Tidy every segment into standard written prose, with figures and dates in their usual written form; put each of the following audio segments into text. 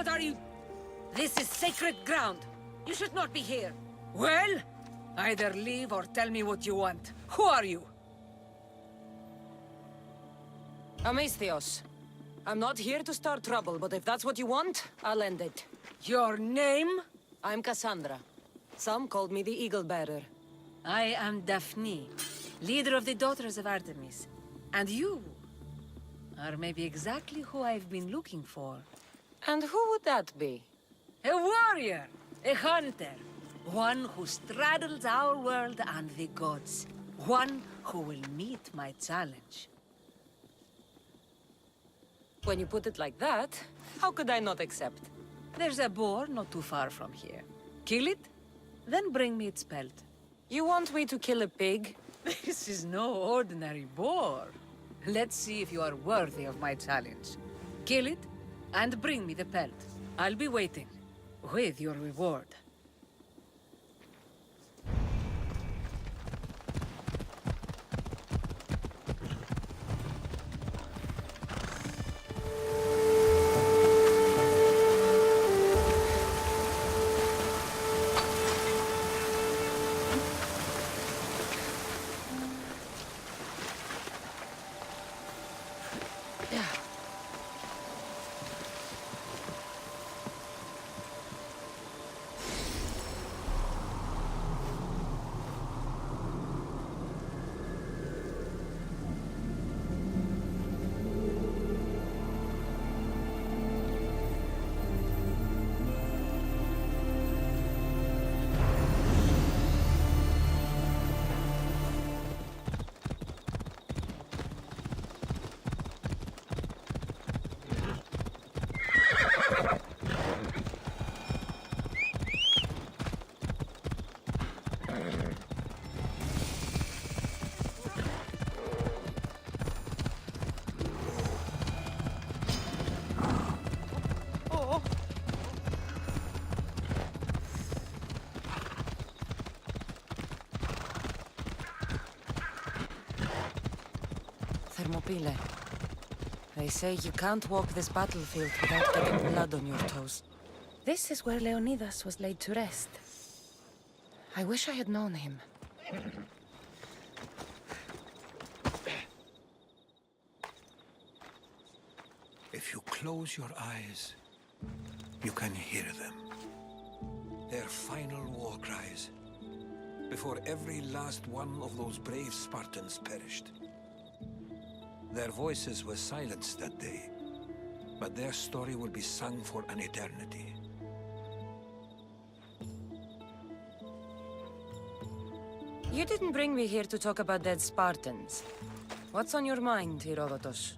What are you... This is sacred ground. You should not be here. Well, either leave or tell me what you want. Who are you? Amisthios. I'm not here to start trouble, but if that's what you want, I'll end it. Your name? I'm Kassandra. Some called me the Eagle Bearer. I am Daphne, leader of the Daughters of Artemis. And you are maybe exactly who I've been looking for. And who would that be? A warrior, a hunter. One who straddles our world and the gods. One who will meet my challenge. When you put it like that, how could I not accept? There's a boar not too far from here. Kill it, then bring me its pelt. You want me to kill a pig? This is no ordinary boar. Let's see if you are worthy of my challenge. Kill it, and bring me the pelt. I'll be waiting, with your reward. Thermopylae. They say you can't walk this battlefield without getting blood on your toes. This is where Leonidas was laid to rest. I wish I had known him. If you close your eyes, you can hear them. Their final war cries, before every last one of those brave Spartans perished. Their voices were silenced that day, but their story will be sung for an eternity. You didn't bring me here to talk about dead Spartans. What's on your mind, Herodotus?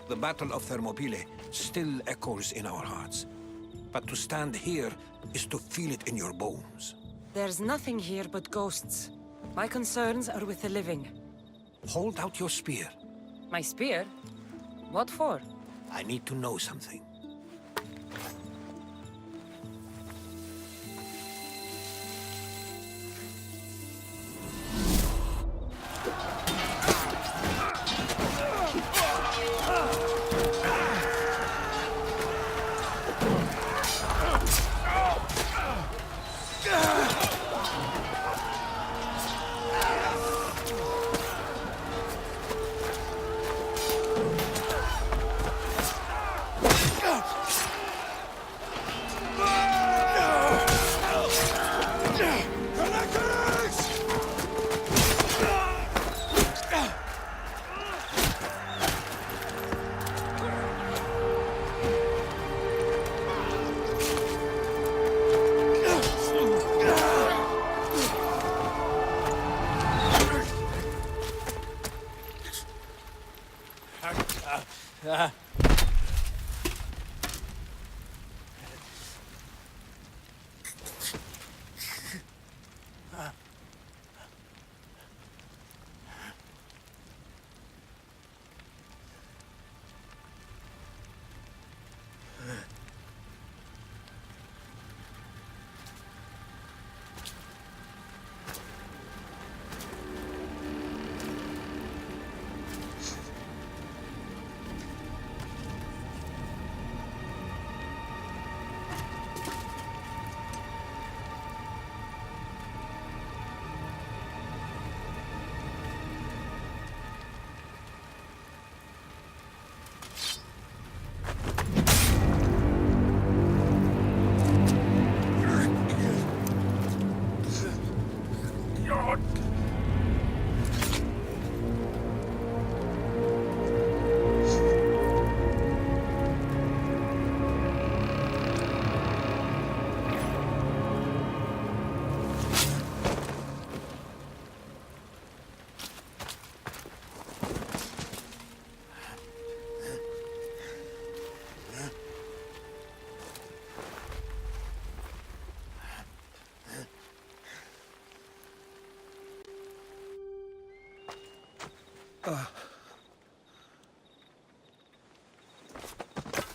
The Battle of Thermopylae still echoes in our hearts. But to stand here is to feel it in your bones. There's nothing here but ghosts. My concerns are with the living. Hold out your spear. My spear? What for? I need to know something.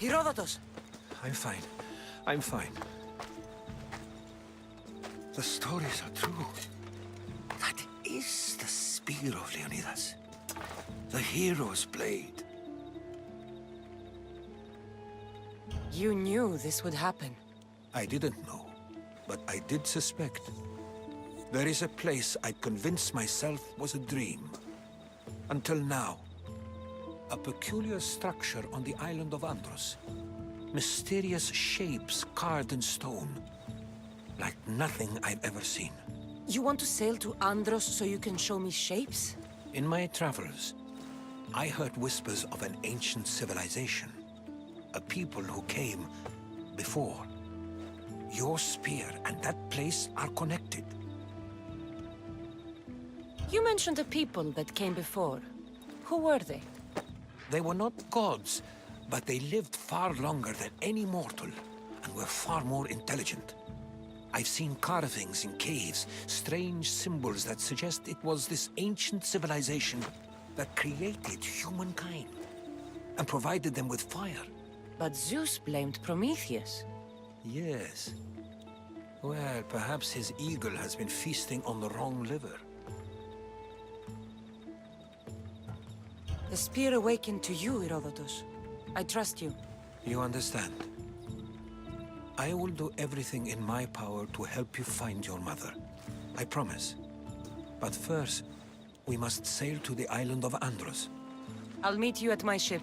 Herodotus! I'm fine. I'm fine. The stories are true. That is the spear of Leonidas. The hero's blade. You knew this would happen. I didn't know, but I did suspect. There is a place I'd convinced myself was a dream. Until now. A peculiar structure on the island of Andros. Mysterious shapes carved in stone. Like nothing I've ever seen. You want to sail to Andros so you can show me shapes? In my travels, I heard whispers of an ancient civilization. A people who came before. Your spear and that place are connected. You mentioned a people that came before. Who were they? They were not gods, but they lived far longer than any mortal, and were far more intelligent. I've seen carvings in caves, strange symbols that suggest it was this ancient civilization that created humankind, and provided them with fire. But Zeus blamed Prometheus. Yes. Well, perhaps his eagle has been feasting on the wrong liver. The spear awakened to you, Herodotus. I trust you. You understand. I will do everything in my power to help you find your mother. I promise. But first, we must sail to the island of Andros. I'll meet you at my ship.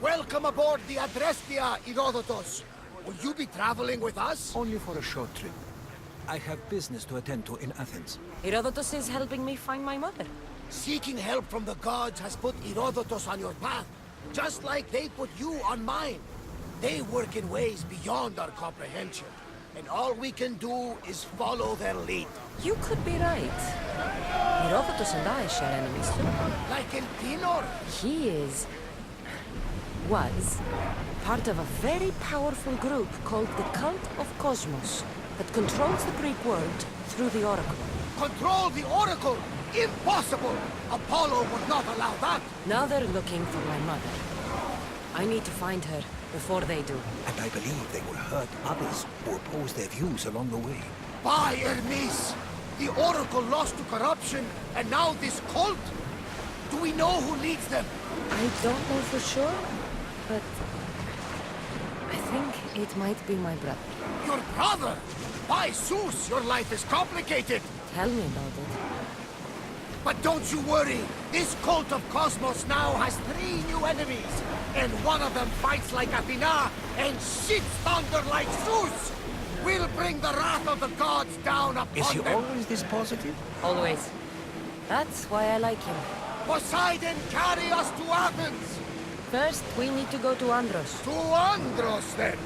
Welcome aboard the Adrestia, Herodotus. Will you be traveling with us? Only for a short trip. I have business to attend to in Athens. Herodotus is helping me find my mother. Seeking help from the gods has put Herodotus on your path, just like they put you on mine. They work in ways beyond our comprehension, and all we can do is follow their lead. You could be right. Herodotus and I share enemies too. Like in Pinor. He was part of a very powerful group called the Cult of Cosmos that controls the Greek world through the Oracle. Control the Oracle? Impossible! Apollo would not allow that! Now they're looking for my mother. I need to find her before they do. And I believe they will hurt others who oppose their views along the way. By Hermes! The Oracle lost to corruption, and now this cult? Do we know who leads them? I don't know for sure, but I think it might be my brother. Your brother? By Zeus, your life is complicated! Tell me about it. But don't you worry! This cult of Cosmos now has 3 new enemies! And one of them fights like Athena and shits thunder like Zeus! We'll bring the wrath of the gods down upon them! Is he always this positive? Always. That's why I like him. Poseidon, carry us to Athens! First, we need to go to Andros. To Andros, then!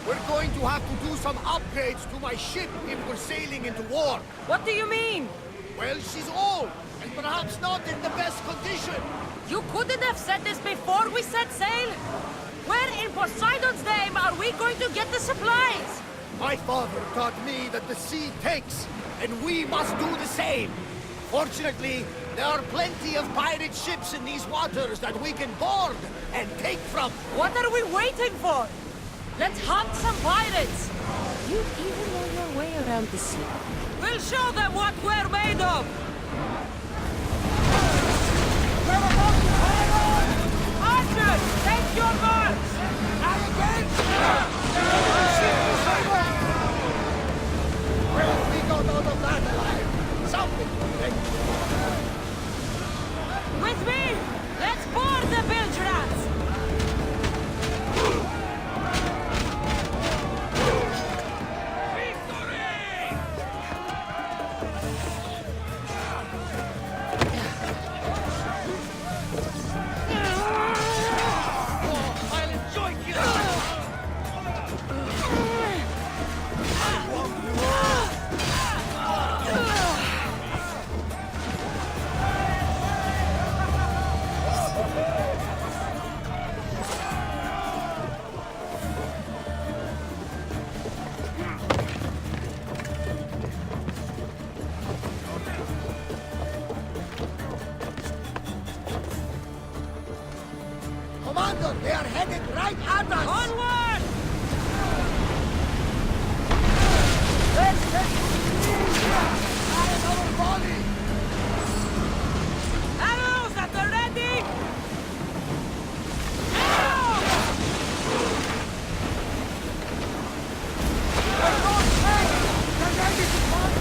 We're going to have to do some upgrades to my ship if we're sailing into war. What do you mean? Well, she's old, and perhaps not in the best condition. You couldn't have said this before we set sail? Where in Poseidon's name are we going to get the supplies? My father taught me that the sea takes, and we must do the same. Fortunately, there are plenty of pirate ships in these waters that we can board and take from. What are we waiting for? Let's hunt some pirates! You even know your way around the sea. We'll show them what we're made of! We're about to fire on! Archers, take your marks! And again! headed right at us! Onward! Let's take fire our volley! Arrows at the ready! Arrows! They're ready to fight!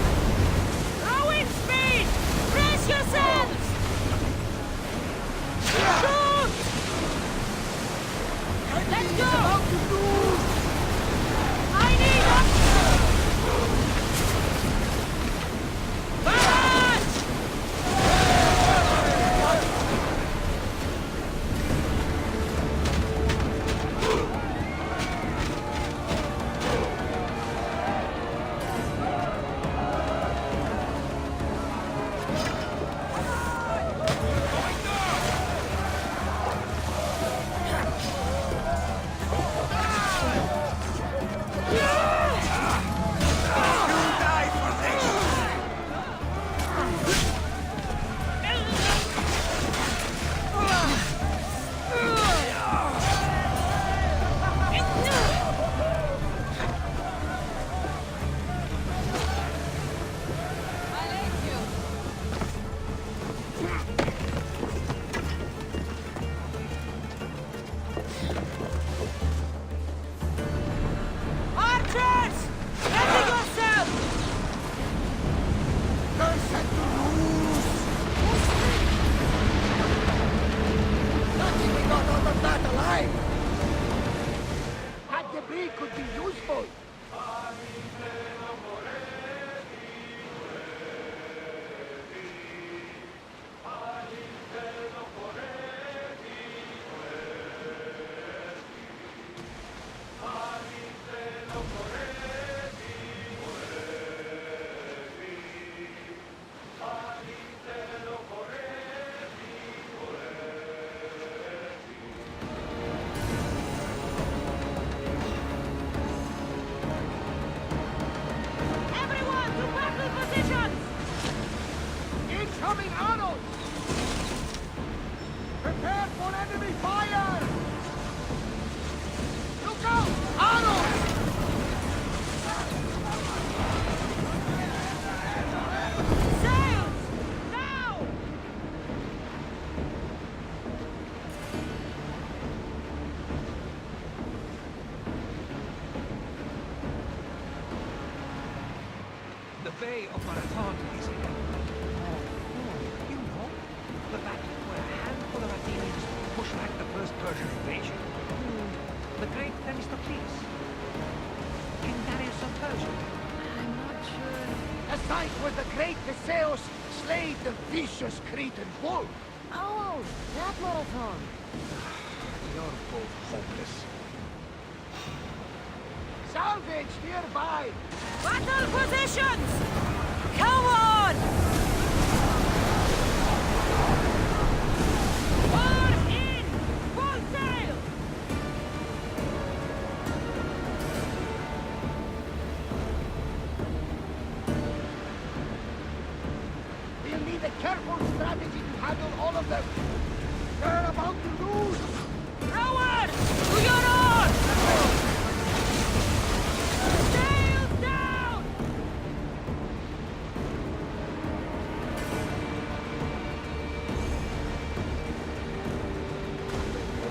Rowing speed! Brace yourselves! Shoot! Let's go! About to lose! I need a... Barrage! Archers! Ready yourself! They're set to lose! Lucky we got out of that alive! That debris could be useful! Everyone to battle positions! Incoming arrows! Prepare for enemy fire! Look out! Arrows! Sails! Now! The Bay of Marathon is here. You know, the battle where a handful of Athenians pushed back the first Persian invasion. The great Themistocles. King Darius of Persia. I'm not sure... A sight where the great Theseus slayed the vicious Cretan bull! Oh, that marathon. You're both hopeless. Salvage nearby! Battle positions! Come on! Pour in! Full sail! We'll need a careful strategy to handle all of them! They're about to lose! Rowers! To your oars! Sails down!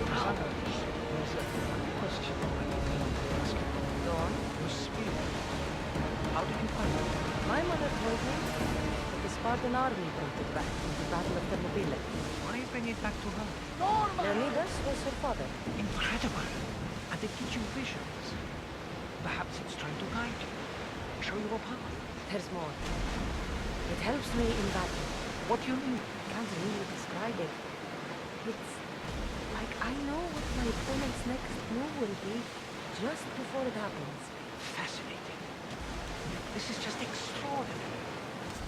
Kassandra, there's a question I want to ask you. Go on. Your spear. How did you find it? My mother told me that the Spartan army brought it back from the Battle of Thermopylae. Why bring it back to her? Leonidas was her father. Incredible! And it gives you visions. Perhaps it's trying to guide you. Show you a path. There's more. It helps me in battle. What do you mean? I can't really describe it. It's like I know what my opponent's next move will be just before it happens. Fascinating. This is just extraordinary.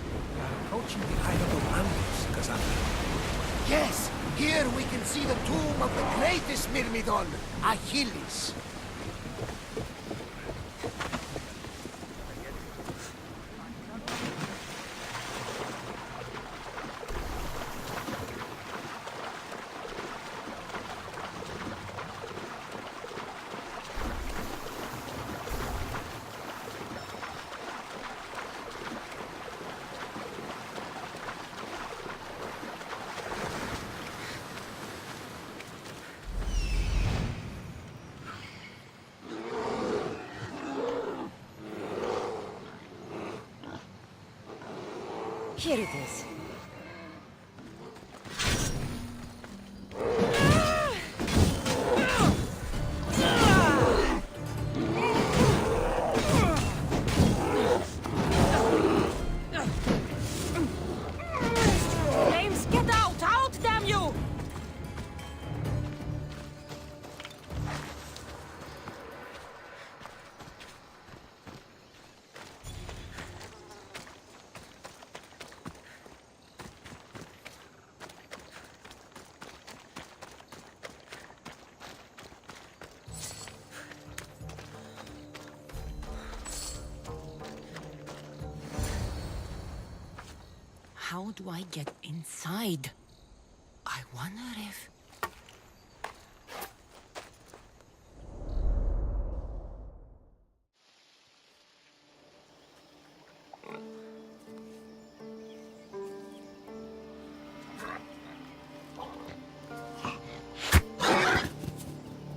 We are approaching the island of Andros, Kassandra. Yes! Here we can see the tomb of the greatest Myrmidon, Achilles. Here it is. Flames, get out! Out, damn you! How do I get inside? I wonder if...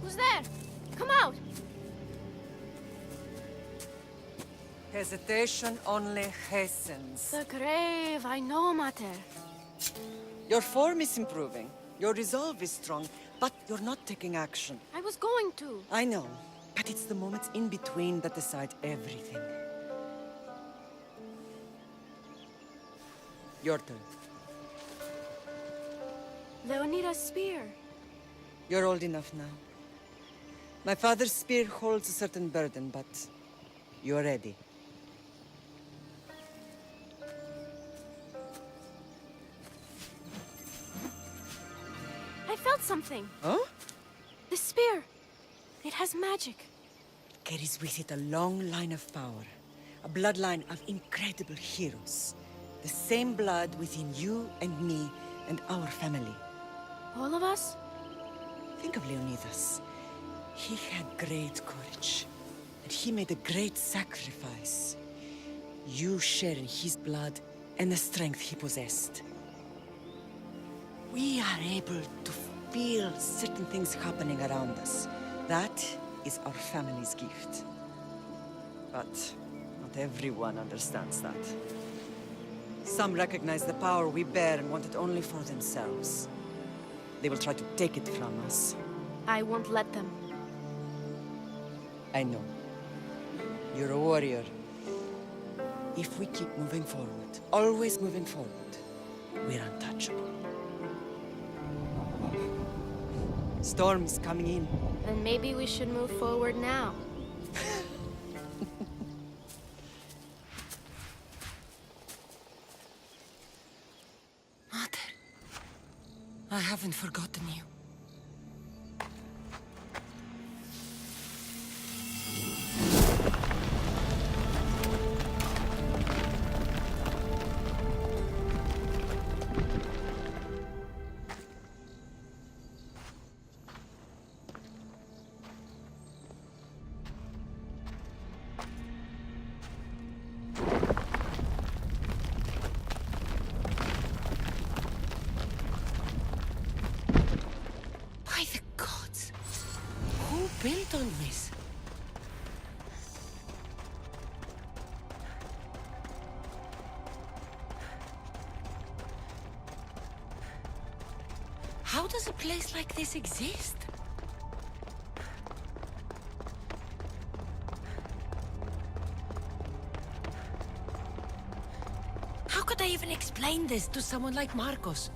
Who's there? Come out! Hesitation only hastens. The grave, I know, Mater. Your form is improving. Your resolve is strong, but you're not taking action. I was going to. I know, but it's the moments in between that decide everything. Your turn. Leonida's spear. You're old enough now. My father's spear holds a certain burden, but you're ready. I felt something. Huh? The spear. It has magic. Carries with it a long line of power. A bloodline of incredible heroes. The same blood within you and me and our family. All of us? Think of Leonidas. He had great courage. And he made a great sacrifice. You share in his blood and the strength he possessed. We are able to feel certain things happening around us. That is our family's gift. But not everyone understands that. Some recognize the power we bear and want it only for themselves. They will try to take it from us. I won't let them. I know. You're a warrior. If we keep moving forward, always moving forward, we're untouchable. Storm is coming in. Then maybe we should move forward now. Mother, I haven't forgotten you. By the gods! Who built all this? How does a place like this exist? How could I even explain this to someone like Marcos?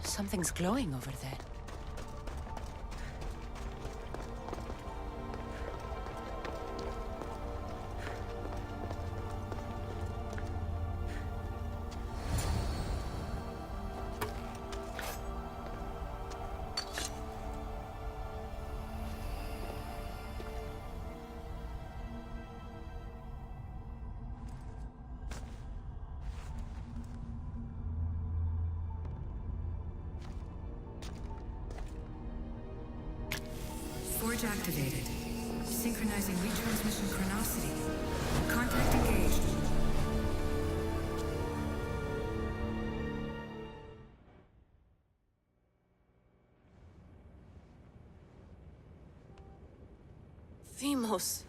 Something's glowing over there. Forge activated. Synchronizing retransmission chronicity. Contact engaged. Deimos.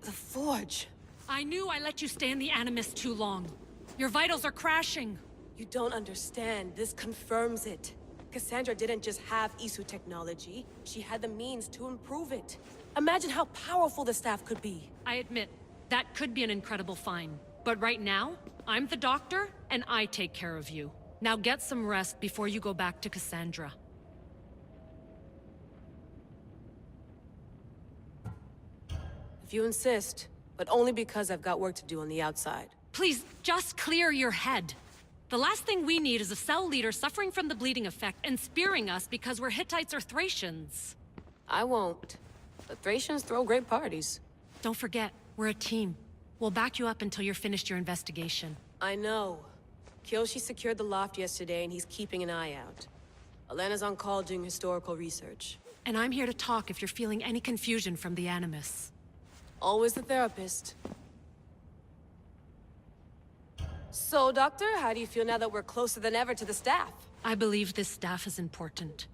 The Forge. I knew I let you stay in the Animus too long. Your vitals are crashing. You don't understand. This confirms it. Kassandra didn't just have Isu technology. She had the means to improve it. Imagine how powerful the staff could be. I admit, that could be an incredible find. But right now, I'm the doctor, and I take care of you. Now get some rest before you go back to Kassandra. If you insist, but only because I've got work to do on the outside. Please, just clear your head. The last thing we need is a cell leader suffering from the bleeding effect and spearing us because we're Hittites or Thracians. I won't. The Thracians throw great parties. Don't forget, we're a team. We'll back you up until you're finished your investigation. I know. Kyoshi secured the loft yesterday and he's keeping an eye out. Elena's on call doing historical research. And I'm here to talk if you're feeling any confusion from the Animus. Always the therapist. So, Doctor, how do you feel now that we're closer than ever to the staff? I believe this staff is important.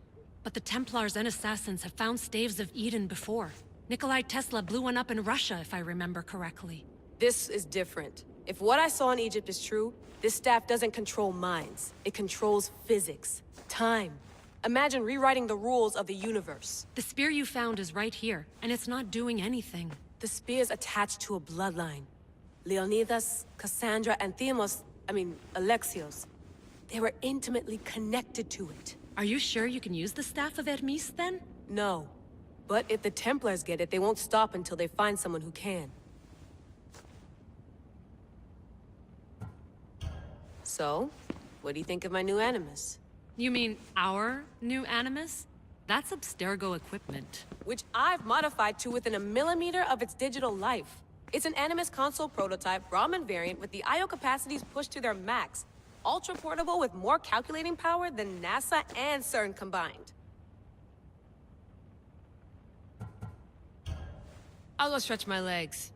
But the Templars and Assassins have found staves of Eden before. Nikolai Tesla blew one up in Russia, if I remember correctly. This is different. If what I saw in Egypt is true, this staff doesn't control minds. It controls physics, time. Imagine rewriting the rules of the universe. The spear you found is right here, and it's not doing anything. The spear's attached to a bloodline. Leonidas, Kassandra, and Alexios. They were intimately connected to it. Are you sure you can use the Staff of Hermes, then? No. But if the Templars get it, they won't stop until they find someone who can. So, what do you think of my new Animus? You mean our new Animus? That's Abstergo equipment. Which I've modified to within a millimeter of its digital life. It's an Animus console prototype, Raman variant with the I/O capacities pushed to their max. Ultra portable with more calculating power than NASA and CERN combined. I'll go stretch my legs.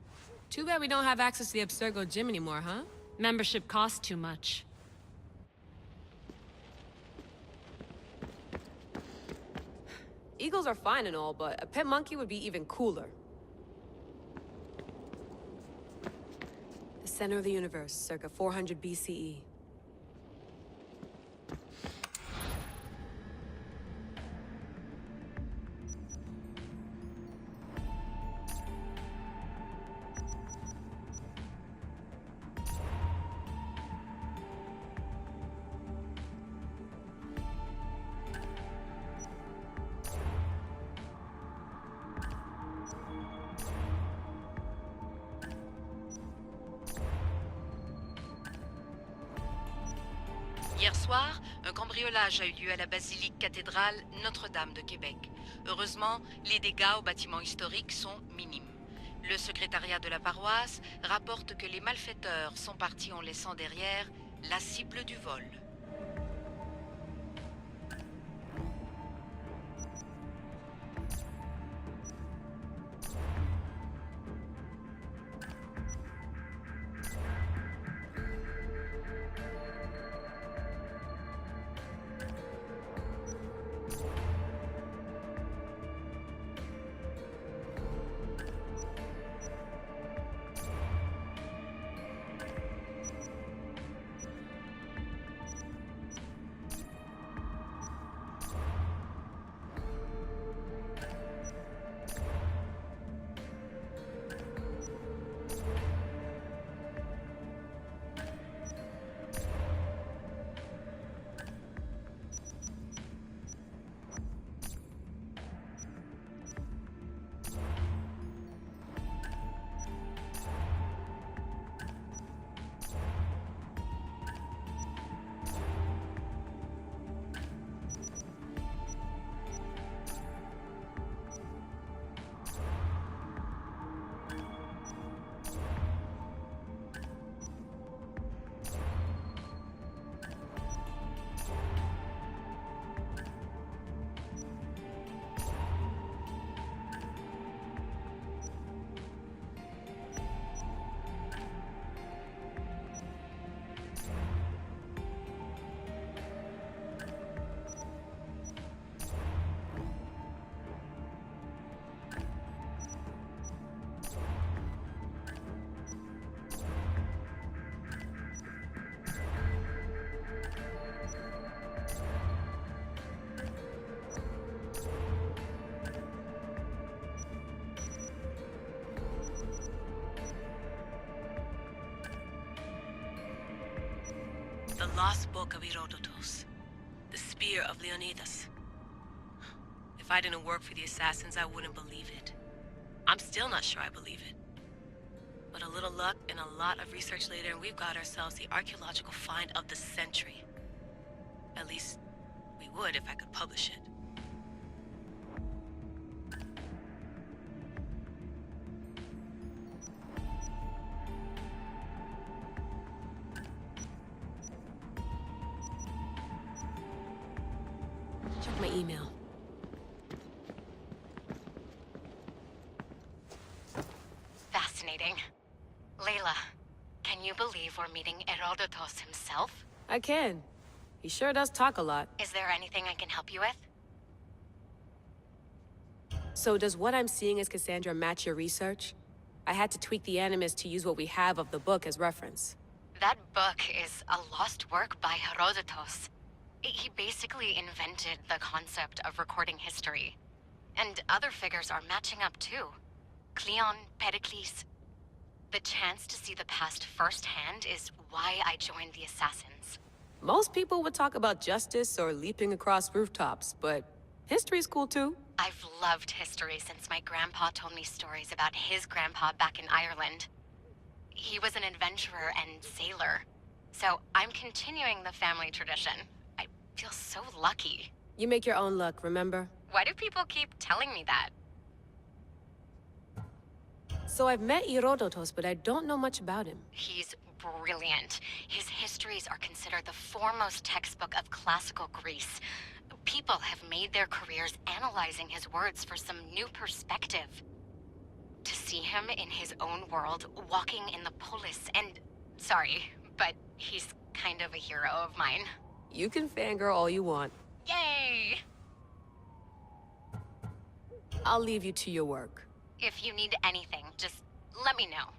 Too bad we don't have access to the Abstergo gym anymore, huh? Membership costs too much. Eagles are fine and all, but a pet monkey would be even cooler. The center of the universe, circa 400 BCE. Hier soir, un cambriolage a eu lieu à la basilique cathédrale Notre-Dame de Québec. Heureusement, les dégâts au bâtiment historique sont minimes. Le secrétariat de la paroisse rapporte que les malfaiteurs sont partis en laissant derrière la cible du vol. The Lost Book of Herodotus. The Spear of Leonidas. If I didn't work for the Assassins, I wouldn't believe it. I'm still not sure I believe it. But a little luck and a lot of research later, and we've got ourselves the archaeological find of the century. At least, we would if I could publish it. Check my email. Fascinating. Layla, can you believe we're meeting Herodotus himself? I can. He sure does talk a lot. Is there anything I can help you with? So does what I'm seeing as Kassandra match your research? I had to tweak the animus to use what we have of the book as reference. That book is a lost work by Herodotus. He basically invented the concept of recording history. And other figures are matching up too. Cleon, Perikles. The chance to see the past firsthand is why I joined the Assassins. Most people would talk about justice or leaping across rooftops, but history's cool too. I've loved history since my grandpa told me stories about his grandpa back in Ireland. He was an adventurer and sailor, so I'm continuing the family tradition. I feel so lucky. You make your own luck, remember? Why do people keep telling me that? So I've met Herodotus, but I don't know much about him. He's brilliant. His histories are considered the foremost textbook of classical Greece. People have made their careers analyzing his words for some new perspective. To see him in his own world, walking in the polis, and... Sorry, but he's kind of a hero of mine. You can fangirl all you want. Yay! I'll leave you to your work. If you need anything, just let me know.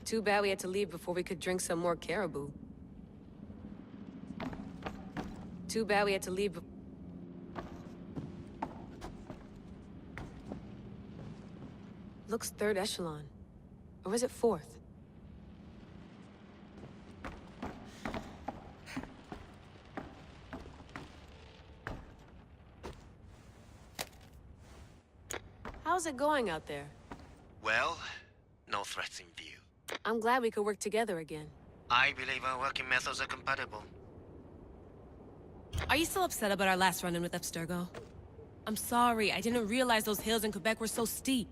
Too bad we had to leave before we could drink some more caribou. Too bad we had to leave. Looks third echelon. Or is it fourth? How's it going out there? Well, no threats in view. I'm glad we could work together again. I believe our working methods are compatible. Are you still upset about our last run-in with Abstergo? I'm sorry, I didn't realize those hills in Quebec were so steep.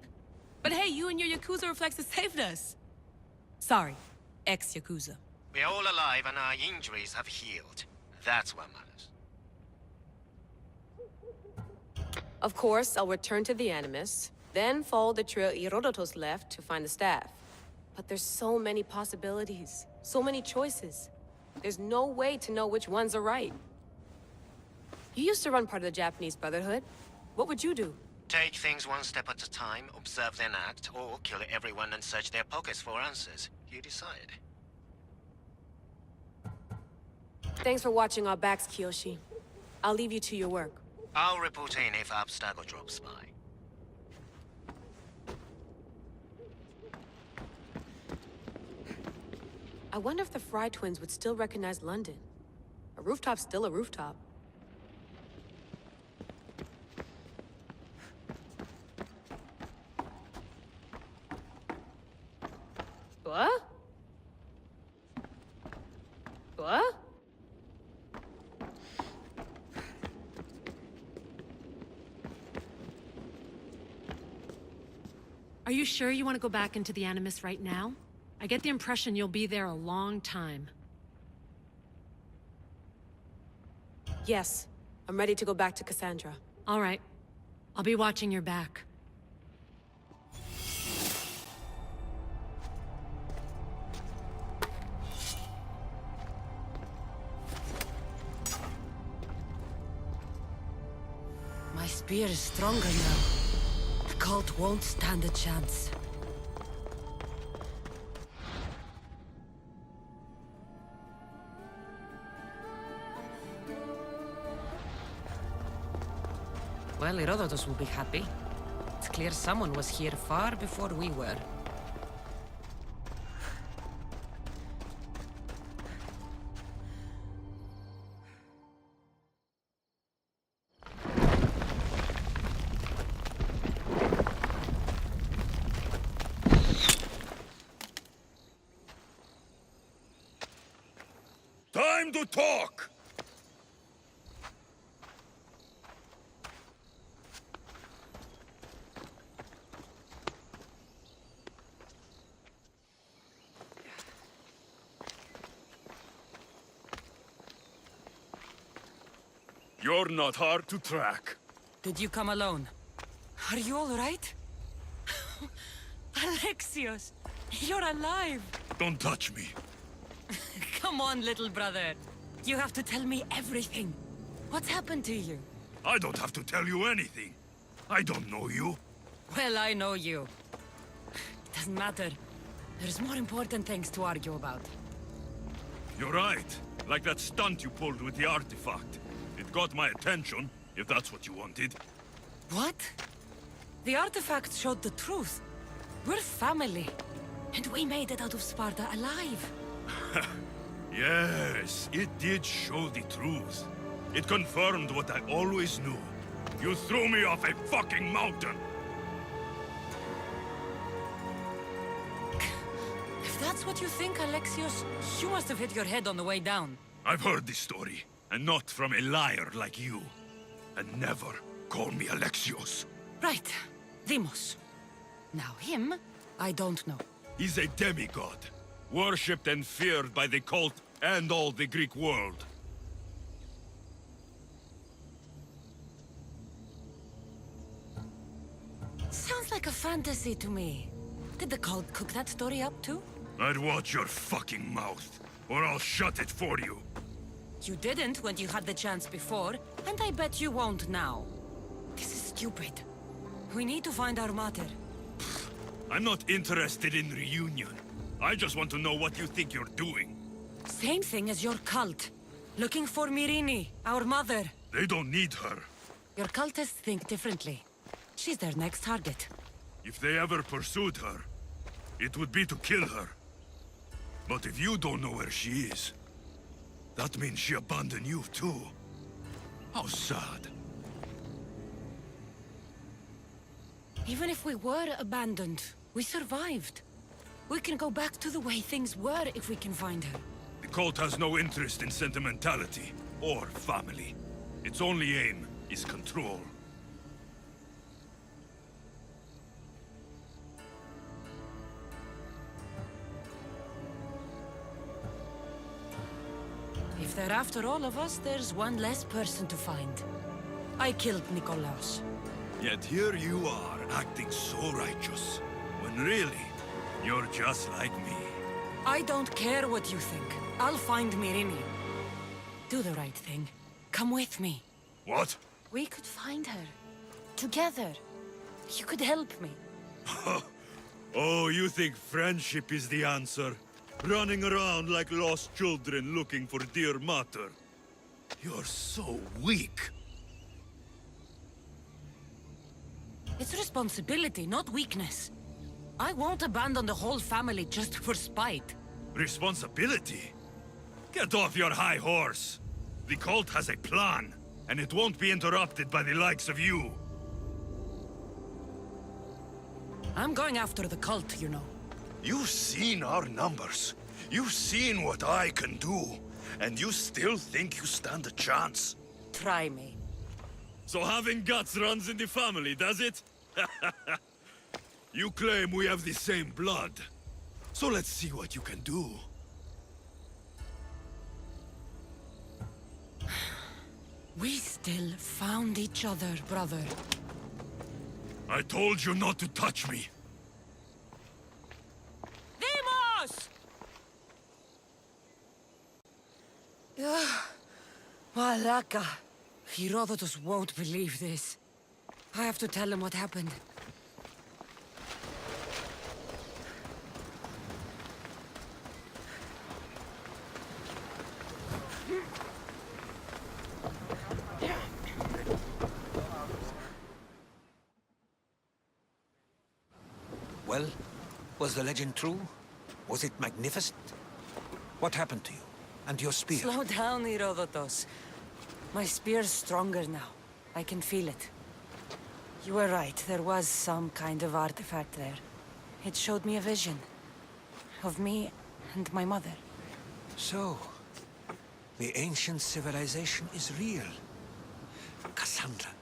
But hey, you and your Yakuza reflexes saved us. Sorry, ex-Yakuza. We're all alive and our injuries have healed. That's what matters. Of course, I'll return to the Animus, then follow the trail Herodotus left to find the staff. But there's so many possibilities, so many choices. There's no way to know which ones are right. You used to run part of the Japanese Brotherhood. What would you do? Take things one step at a time, observe then act, or kill everyone and search their pockets for answers. You decide. Thanks for watching our backs, Kiyoshi. I'll leave you to your work. I'll report in if Abstergo drops by. I wonder if the Fry twins would still recognize London. A rooftop's still a rooftop. What? What? Are you sure you want to go back into the Animus right now? I get the impression you'll be there a long time. Yes. I'm ready to go back to Kassandra. All right. I'll be watching your back. My spear is stronger now. The cult won't stand a chance. Well, Herodotus will be happy. It's clear someone was here far before we were. Time to talk! You're not hard to track. Did you come alone? Are you all right? Alexios, you're alive! Don't touch me. Come on, little brother. You have to tell me everything. What's happened to you? I don't have to tell you anything. I don't know you. Well, I know you. It doesn't matter. There's more important things to argue about. You're right. Like that stunt you pulled with the artifact. It got my attention, if that's what you wanted. What? The artifact showed the truth. We're family. And we made it out of Sparta alive. Yes, it did show the truth. It confirmed what I always knew. You threw me off a fucking mountain! If that's what you think, Alexios, you must have hit your head on the way down. I've heard this story, and not from a liar like you. And never call me Alexios. Right. Deimos. Now him, I don't know. He's a demigod. Worshipped and feared by the cult and all the Greek world. Sounds like a fantasy to me. Did the cult cook that story up too? I'd watch your fucking mouth, or I'll shut it for you. You didn't when you had the chance before, and I bet you won't now. This is stupid. We need to find our mater. I'm not interested in reunion. I just want to know what you think you're doing. Same thing as your cult. Looking for Myrrine, our mother. They don't need her. Your cultists think differently. She's their next target. If they ever pursued her, it would be to kill her. But if you don't know where she is, that means she abandoned you too. How sad. Even if we were abandoned, we survived. We can go back to the way things were if we can find her. The cult has no interest in sentimentality or family. Its only aim is control. If they're after all of us, there's one less person to find. I killed Nikolaos. Yet here you are, acting so righteous, when really, you're just like me. I don't care what you think. I'll find Myrrine. Do the right thing. Come with me. What? We could find her. Together. You could help me. Oh, you think friendship is the answer? Running around like lost children looking for dear mater. You're so weak. It's responsibility, not weakness. I won't abandon the whole family just for spite. Responsibility? Get off your high horse. The cult has a plan, and it won't be interrupted by the likes of you. I'm going after the cult, you know. You've seen our numbers. You've seen what I can do. And you still think you stand a chance? Try me. So having guts runs in the family, does it? You claim we have the same blood. So let's see what you can do. We still found each other, brother. I told you not to touch me. Deimos! Malaka. Herodotus won't believe this. I have to tell him what happened. Well, was the legend true? Was it magnificent? What happened to you? And your spear? Slow down, Herodotus. My spear's stronger now. I can feel it. You were right, there was some kind of artifact there. It showed me a vision. Of me and my mother. So, the ancient civilization is real. Kassandra,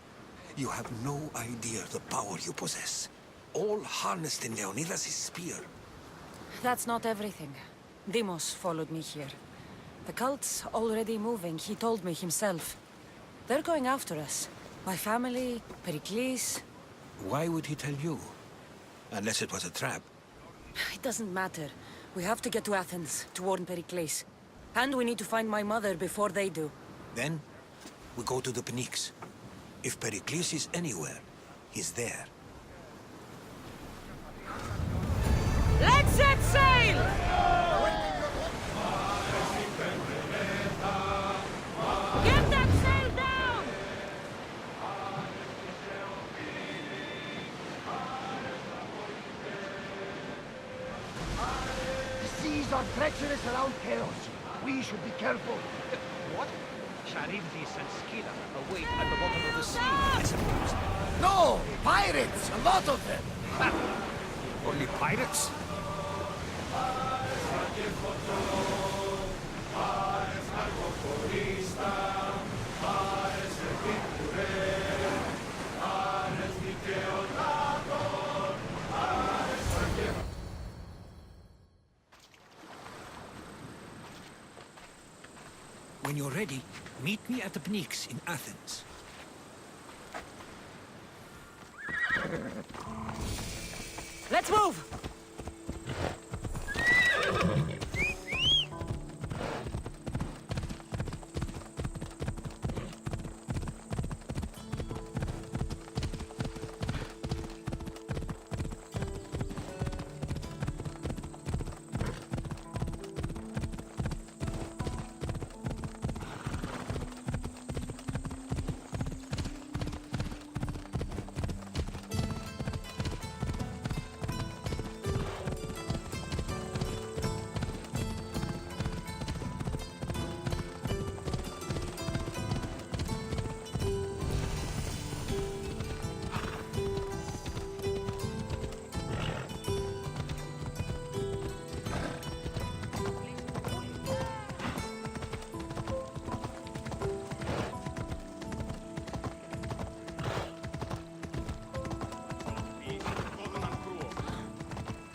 you have no idea the power you possess. All harnessed in Leonidas' spear. That's not everything. Deimos followed me here. The cult's already moving, he told me himself. They're going after us. My family, Perikles. Why would he tell you? Unless it was a trap. It doesn't matter. We have to get to Athens, to warn Perikles. And we need to find my mother before they do. Then, we go to the Pnyx. If Perikles is anywhere, he's there. Let's set sail! Get that sail down! The seas are treacherous around Chaos. We should be careful. What? Charybdis and Scylla await at the bottom of the sea, I suppose. No! Pirates! A lot of them! Only pirates? When you're ready, meet me at the Pnyx in Athens. Let's move!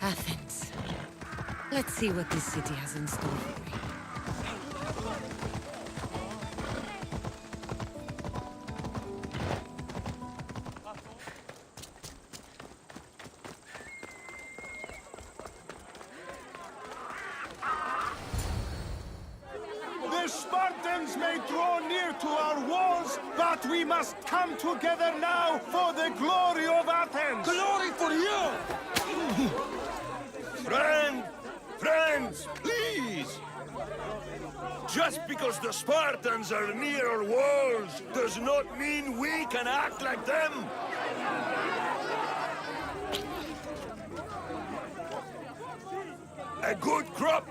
Athens. Let's see what this city has in store for me. The Spartans may draw near to our walls, but we must come together now for the glory of Athens! Glory for you! Friends, please! Just because the Spartans are near our walls does not mean we can act like them! A good crop!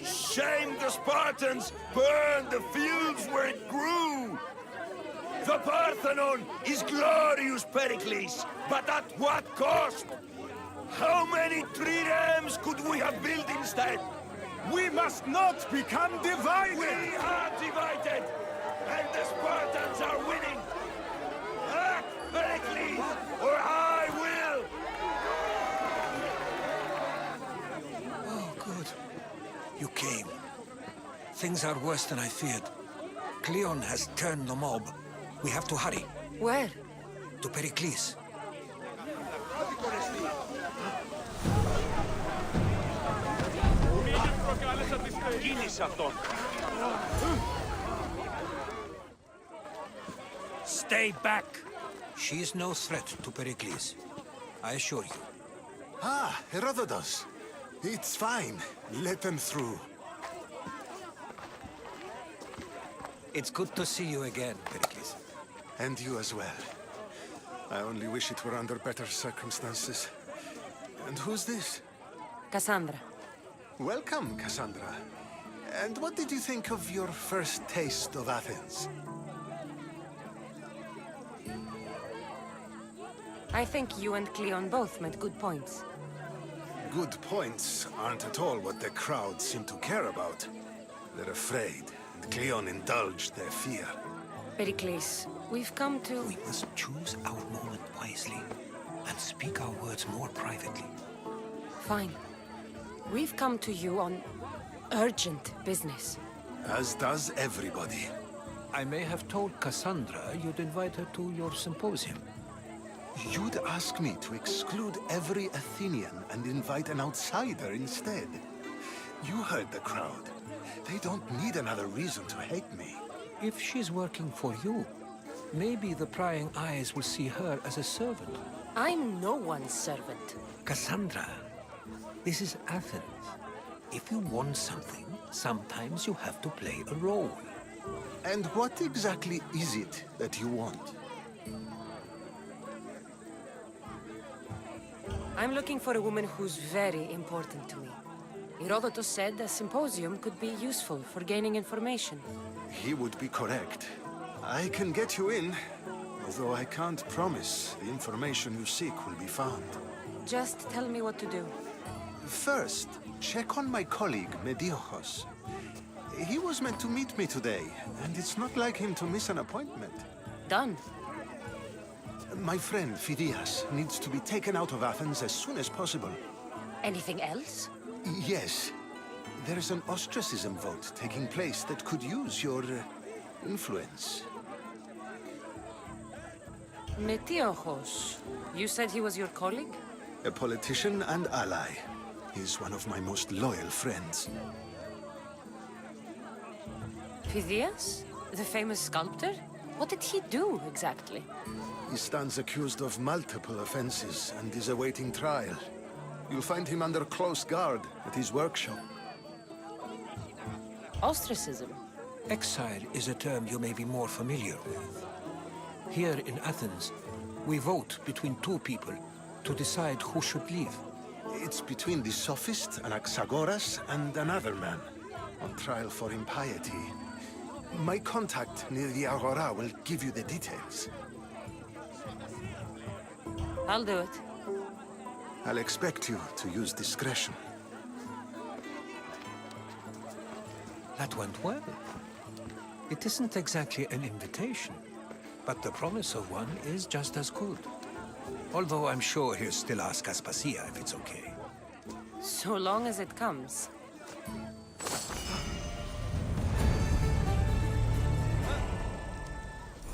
Shame the Spartans burned the fields where it grew! The Parthenon is glorious, Perikles, but at what cost? How many triremes could we have built instead? We must not become divided! We are divided! And the Spartans are winning! Act, Perikles, or I will! Oh, good. You came. Things are worse than I feared. Cleon has turned the mob. We have to hurry. Where? To Perikles. Stay back! She is no threat to Perikles. I assure you. Ah, Herodotus. It's fine. Let them through. It's good to see you again, Perikles. And you as well. I only wish it were under better circumstances. And who's this? Kassandra. Welcome, Kassandra. And what did you think of your first taste of Athens? I think you and Cleon both made good points. Good points aren't at all what the crowd seem to care about. They're afraid, and Cleon indulged their fear. Perikles, we've come to... We must choose our moment wisely, and speak our words more privately. Fine. We've come to you on urgent business. As does everybody. I may have told Kassandra you'd invite her to your symposium. You'd ask me to exclude every Athenian and invite an outsider instead. You heard the crowd. They don't need another reason to hate me. If she's working for you, maybe the prying eyes will see her as a servant. I'm no one's servant. Kassandra, this is Athens. If you want something, sometimes you have to play a role. And what exactly is it that you want? I'm looking for a woman who's very important to me. Herodotus said a symposium could be useful for gaining information. He would be correct. I can get you in, although I can't promise the information you seek will be found. Just tell me what to do. First, check on my colleague, Mediochos. He was meant to meet me today, and it's not like him to miss an appointment. Done. My friend, Phidias, needs to be taken out of Athens as soon as possible. Anything else? Yes. There is an ostracism vote taking place that could use your influence. Metiochos. You said he was your colleague? A politician and ally. He's one of my most loyal friends. Phidias? The famous sculptor? What did he do, exactly? He stands accused of multiple offenses and is awaiting trial. You'll find him under close guard at his workshop. Ostracism? Exile is a term you may be more familiar with. Here in Athens, we vote between two people to decide who should leave. It's between the sophist Anaxagoras and another man, on trial for impiety. My contact near the Agora will give you the details. I'll do it. I'll expect you to use discretion. That went well. It isn't exactly an invitation, but the promise of one is just as good. Although I'm sure he'll still ask Aspasia if it's okay. So long as it comes.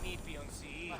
Need be on sea.